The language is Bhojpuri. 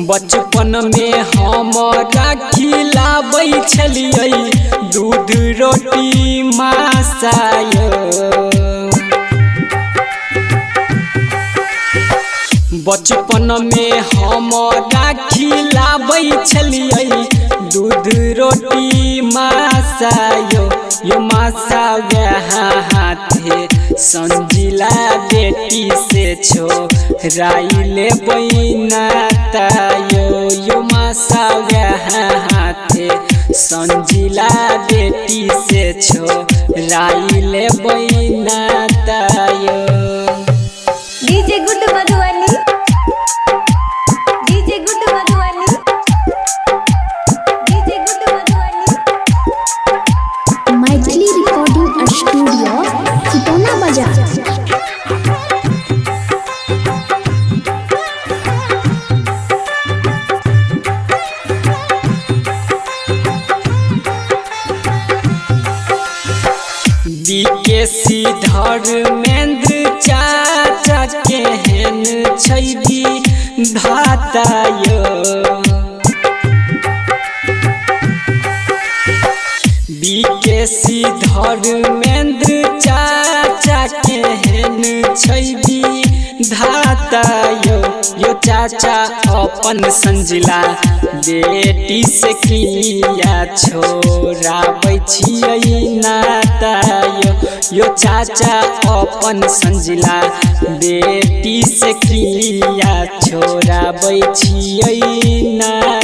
बचपन में हमरा खिलाबै छलियै दूध रोटी मासायो। बचपन में हमरा खिलाबै छलियै दूध रोटी मासायो। यो मासावे हाथे संजिला बेटी से छोराइले बैनातायो। यो मासावे हाथे संजिला बेटी से छोराइले बैनातायो। DJ good Madhubani, DJ good Madhubani, DJ good Madhubani. Maithili recording studio Khitauna बाजार। बीकेसी धर्मेंद्र चाचा केहन छै धातायो। बीकेसी धर्मेंद्र चाचा केहन छै धातायो। यो चाचा अपन संजिला बेटी से किया छोराबै छियै नातायो। यो चाचा अपन संजिला बेटी से किया छोराबै छियै नातायो।